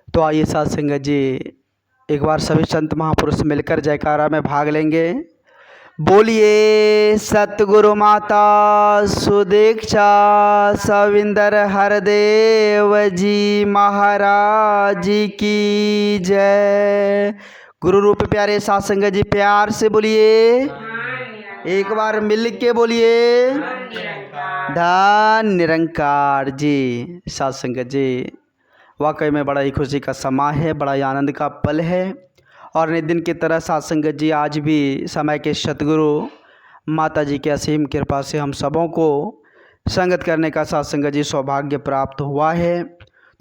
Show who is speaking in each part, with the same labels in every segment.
Speaker 1: तो आइए साथ संगत जी एक बार सभी संत महापुरुष मिलकर जयकारा में भाग लेंगे। बोलिए सतगुरु माता सुदीक्षा सविंदर हरदेव जी महाराज जी की जय। गुरु रूप प्यारे साथ संगत जी प्यार से बोलिए, एक बार मिल के बोलिए धन निरंकार जी। साथ संगत जी वाकई में बड़ा ही खुशी का समय है, बड़ा ही आनंद का पल है। और नित दिन की तरह साथ संगत जी आज भी समय के सतगुरु माता जी के असीम कृपा से हम सबों को संगत करने का साथ संगत जी सौभाग्य प्राप्त हुआ है।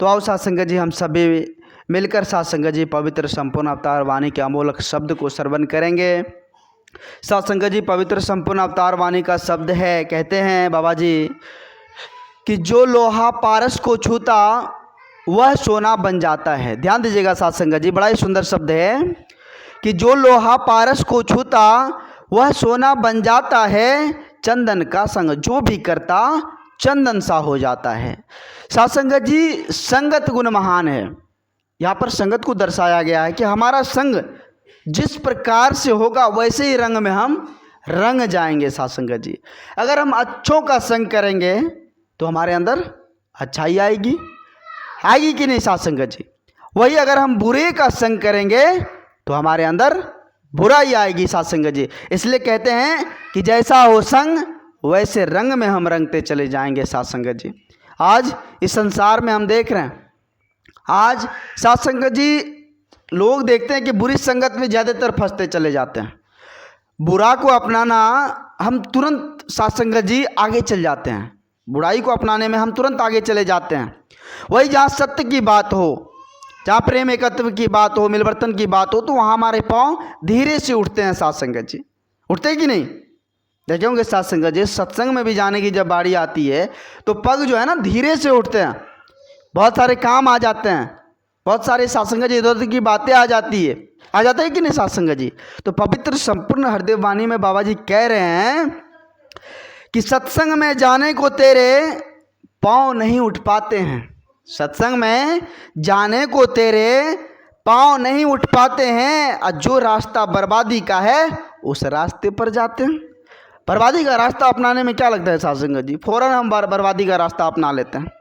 Speaker 1: तो आओ साथ संगत जी हम सभी मिलकर साथ संगत जी पवित्र संपूर्ण अवतार वाणी के अमोलक शब्द को श्रवण करेंगे। साथ संगत जी पवित्र संपूर्ण अवतार वाणी का शब्द है, कहते हैं बाबा जी कि जो लोहा पारस को छूता वह सोना बन जाता है। ध्यान दीजिएगा साथ संगत जी, बड़ा ही सुंदर शब्द है कि जो लोहा पारस को छूता वह सोना बन जाता है, चंदन का संग जो भी करता चंदन सा हो जाता है। साथ संगत जी संगत गुण महान है। यहाँ पर संगत को दर्शाया गया है कि हमारा संग जिस प्रकार से होगा वैसे ही रंग में हम रंग जाएंगे। साथ संगत जी अगर हम अच्छों का संग करेंगे तो हमारे अंदर अच्छाई आएगी कि नहीं साथ संगत जी। वही अगर हम बुरे का संग करेंगे तो हमारे अंदर बुराई आएगी साथ संगत जी। इसलिए कहते हैं कि जैसा हो संग वैसे रंग में हम रंगते चले जाएंगे साथ संगत जी। आज इस संसार में हम देख रहे हैं, आज साथ संगत जी लोग देखते हैं कि बुरी संगत में ज़्यादातर फंसते चले जाते हैं। बुरा को अपनाना हम तुरंत साथ संगत जी आगे चल जाते हैं, बुराई को अपनाने में हम तुरंत आगे चले जाते हैं। वही जहाँ सत्य की बात हो, जहाँ प्रेम एकत्व की बात हो, मिलवर्तन की बात हो, तो वहाँ हमारे पाँव धीरे से उठते हैं साथ संगत जी। उठते कि नहीं देखे होंगे साथ संगत जी, सत्संग में भी जाने की जब बारी आती है तो पग जो है ना धीरे से उठते हैं। बहुत सारे काम आ जाते हैं, बहुत सारे साथ संगत जी इधर उधर की बातें आ जाती है कि नहीं साथ संगत जी। तो पवित्र संपूर्ण हृदय वाणी में बाबा जी कह रहे हैं कि सत्संग में जाने को तेरे पाँव नहीं उठ पाते हैं, सत्संग में जाने को तेरे पाँव नहीं उठ पाते हैं, और जो रास्ता बर्बादी का है उस रास्ते पर जाते हैं। बर्बादी का रास्ता अपनाने में क्या लगता है साथ संगत जी, फौरन हम बर्बादी का रास्ता अपना लेते हैं।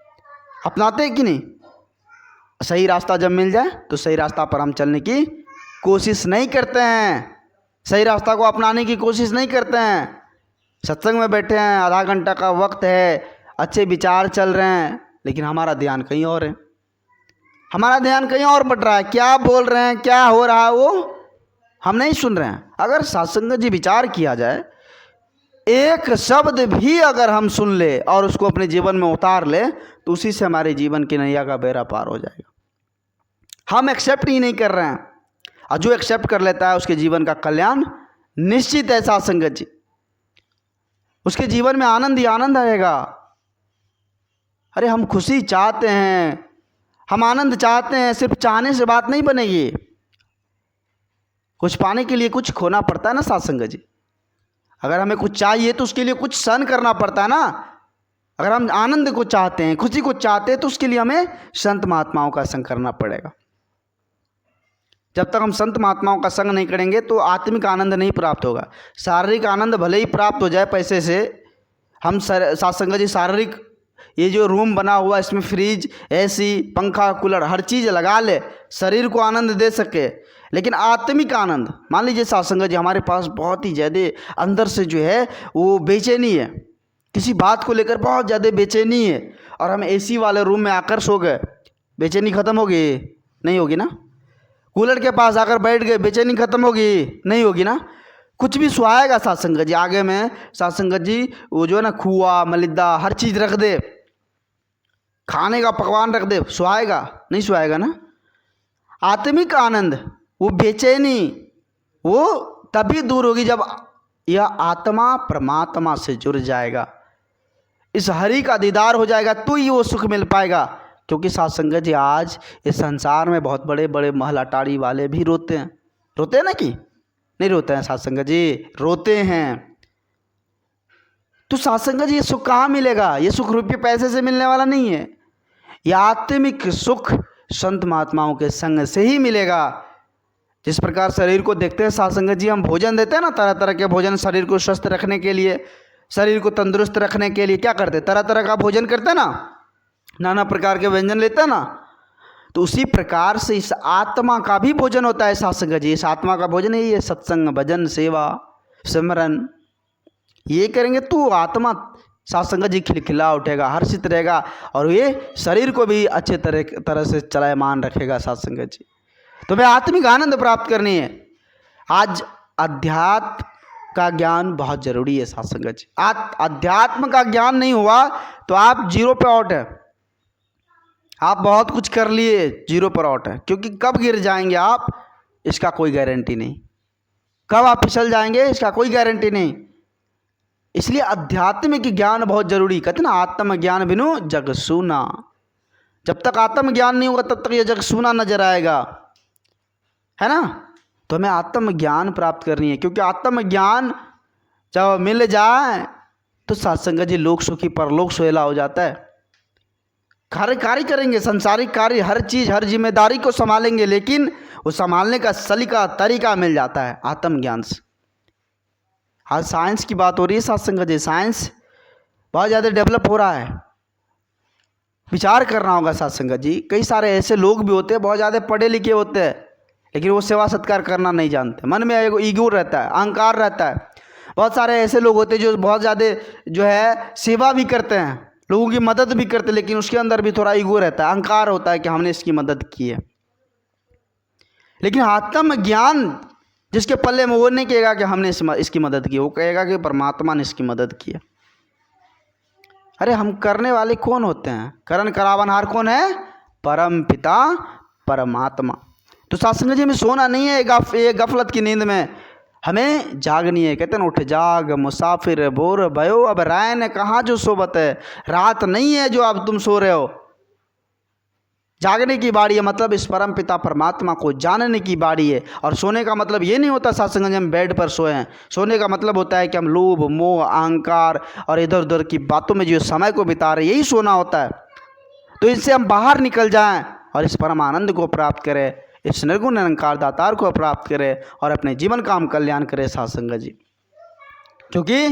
Speaker 1: अपनाते हैं कि नहीं? सही रास्ता जब मिल जाए तो सही रास्ता पर हम चलने की कोशिश नहीं करते हैं, सही रास्ता को अपनाने की कोशिश नहीं करते हैं। सत्संग में बैठे हैं, आधा घंटा का वक्त है, अच्छे विचार चल रहे हैं, लेकिन हमारा ध्यान कहीं और है, हमारा ध्यान कहीं और बढ़ रहा है। क्या बोल रहे हैं, क्या हो रहा है वो हम नहीं सुन रहे हैं। अगर सत्संग जी विचार किया जाए, एक शब्द भी अगर हम सुन ले और उसको अपने जीवन में उतार ले तो उसी से हमारे जीवन की नैया का बेड़ा पार हो जाएगा। हम एक्सेप्ट ही नहीं कर रहे हैं, और जो एक्सेप्ट कर लेता है उसके जीवन का कल्याण निश्चित है साथ संगत जी। उसके जीवन में आनंद ही आनंद आएगा। अरे हम खुशी चाहते हैं, हम आनंद चाहते हैं, सिर्फ चाहने से बात नहीं बनेगी। कुछ पाने के लिए कुछ खोना पड़ता है ना साथ संगत जी। अगर हमें कुछ चाहिए तो उसके लिए कुछ सहन करना पड़ता है ना। अगर हम आनंद को चाहते हैं, खुशी को चाहते हैं, तो उसके लिए हमें संत महात्माओं का संग करना पड़ेगा। जब तक हम संत महात्माओं का संग नहीं करेंगे तो आत्मिक आनंद नहीं प्राप्त होगा। शारीरिक आनंद भले ही प्राप्त हो जाए पैसे से, हम साथ संगत जी शारीरिक ये जो रूम बना हुआ इसमें फ्रिज, एसी, पंखा, कूलर हर चीज़ लगा ले, शरीर को आनंद दे सके, लेकिन आत्मिक आनंद, मान लीजिए साथ संगत जी हमारे पास बहुत ही ज़्यादा अंदर से जो है वो बेचैनी है, किसी बात को लेकर बहुत ज़्यादा बेचैनी है, और हम एसी वाले रूम में आकर सो गए, बेचैनी ख़त्म होगी? नहीं होगी ना। कूलर के पास आकर बैठ गए, बेचैनी ख़त्म होगी? नहीं होगी ना। कुछ भी सुहाएगा साथ संगत जी, आगे में साथ संगत जी वो जो है ना खुआ मलिद्दा हर चीज़ रख दे, खाने का पकवान रख दे, सुहाएगा? नहीं सुहाएगा ना। आत्मिक आनंद, वो बेचैनी, वो तभी दूर होगी जब यह आत्मा परमात्मा से जुड़ जाएगा, इस हरि का दीदार हो जाएगा, तो ही वो सुख मिल पाएगा। क्योंकि साथ संगत जी आज इस संसार में बहुत बड़े बड़े महल अटारी वाले भी रोते हैं। रोते हैं ना कि नहीं रोते हैं साथ संगत जी? रोते हैं। तो साथ संगत जी ये सुख कहाँ मिलेगा? ये सुख रुपये पैसे से मिलने वाला नहीं है। ये आत्मिक सुख संत महात्माओं के संग से ही मिलेगा। जिस प्रकार शरीर को देखते हैं साथ संगत जी, हम भोजन देते हैं ना, तरह तरह के भोजन शरीर को स्वस्थ रखने के लिए, शरीर को तंदुरुस्त रखने के लिए क्या करते हैं, तरह तरह का भोजन करते हैं ना, नाना प्रकार के व्यंजन लेते हैं ना। तो उसी प्रकार से इस आत्मा का भी भोजन होता है साथ संगत जी। इस आत्मा का भोजन यही है, सत्संग, भजन, सेवा, सिमरन। ये करेंगे तो आत्मा साथ संगत जी खिलखिला उठेगा, हर्षित रहेगा, और ये शरीर को भी अच्छे तरह से चलायमान रखेगा साथ संगत जी। तो हमें आत्मिक आनंद प्राप्त करनी है। आज अध्यात्म का ज्ञान बहुत जरूरी है साथ संगत जी। अध्यात्म का ज्ञान नहीं हुआ तो आप जीरो पे आउट है। आप बहुत कुछ कर लिए, जीरो पर आउट है, क्योंकि कब गिर जाएंगे आप इसका कोई गारंटी नहीं, कब आप फिसल जाएंगे इसका कोई गारंटी नहीं। इसलिए आध्यात्मिक ज्ञान बहुत जरूरी। कहते ना, आत्मज्ञान बिनु जग सूना। जब तक आत्मज्ञान नहीं होगा तब तक ये जग सूना नजर आएगा, है ना। तो हमें आत्मज्ञान प्राप्त करनी है, क्योंकि आत्मज्ञान जब मिल जाए तो सत्संग जी लोक सुखी परलोक सोहेला हो जाता है। कार्य करेंगे, संसारिक कार्य, हर चीज़, हर जिम्मेदारी को संभालेंगे, लेकिन वो संभालने का सलीका तरीका मिल जाता है आत्मज्ञान से। आज साइंस की बात हो रही है सत्संग जी, साइंस बहुत ज़्यादा डेवलप हो रहा है। विचार करना होगा सत्संग जी। कई सारे ऐसे लोग भी होते हैं, बहुत ज़्यादा पढ़े लिखे होते हैं, लेकिन वो सेवा सत्कार करना नहीं जानते। मन में ईगो रहता है, अहंकार रहता है। बहुत सारे ऐसे लोग होते हैं जो बहुत ज़्यादा जो है सेवा भी करते हैं, लोगों की मदद भी करते हैं, लेकिन उसके अंदर भी थोड़ा ईगो रहता है, अहंकार होता है कि हमने इसकी मदद की है। लेकिन आत्मज्ञान जिसके पल्ले में, वो नहीं कहेगा कि हमने इसकी मदद की, वो कहेगा कि परमात्मा ने इसकी मदद की है। अरे हम करने वाले कौन होते हैं? करण करावनहार कौन है? परम पिता परमात्मा। तो सत्संग जी में सोना नहीं है ये गफलत की नींद में, हमें जागनी है। कहते हैं उठ जाग मुसाफिर बोर भयो, अब राय ने कहाँ जो सोबत है। रात नहीं है जो अब तुम सो रहे हो, जागने की बाड़ी है। मतलब इस परम पिता परमात्मा को जानने की बाड़ी है। और सोने का मतलब ये नहीं होता सत्संग जी हम बेड पर सोए हैं। सोने का मतलब होता है कि हम लोभ मोह अहंकार और इधर उधर की बातों में जो समय को बिता रहे, यही सोना होता है। तो इससे हम बाहर निकल जाएं और इस परम आनंद को प्राप्त करें, इस निर्गुण निरंकार दातार को प्राप्त करें और अपने जीवन का हम कल्याण करें सत्संग जी। क्योंकि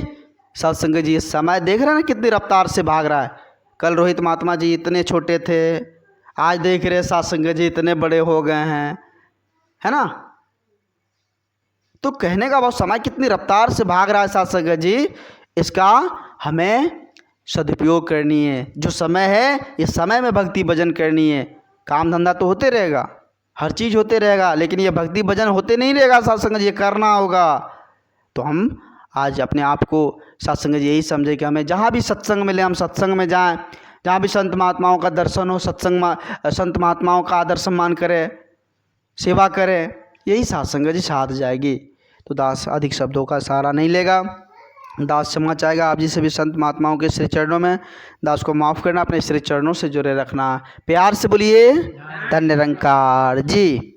Speaker 1: सत्संग जी इस समय देख रहे हैं ना कितनी रफ्तार से भाग रहा है। कल रोहित महात्मा जी इतने छोटे थे, आज देख रहे सत्संग जी इतने बड़े हो गए हैं, है ना। तो कहने का बहुत समय कितनी रफ्तार से भाग रहा है सत्संग जी, इसका हमें सदुपयोग करनी है। जो समय है इस समय में भक्ति भजन करनी है। काम धंधा तो होते रहेगा, हर चीज़ होते रहेगा, लेकिन ये भक्ति भजन होते नहीं रहेगा सत्संग जी, ये करना होगा। तो हम आज अपने आप को सत्संग जी यही समझे कि हमें जहाँ भी सत्संग मिले हम सत्संग में जाएं, जहाँ भी संत महात्माओं का दर्शन हो संत महात्माओं का आदर सम्मान करें, सेवा करें, यही सत्संग जी साथ जाएगी। तो दास अधिक शब्दों का सहारा नहीं लेगा, दास क्षमा चाहेगा आप जी सभी संत महात्माओं के श्री चरणों में। दास को माफ़ करना, अपने श्री चरणों से जुड़े रखना। प्यार से बोलिए धन्य निरंकार जी।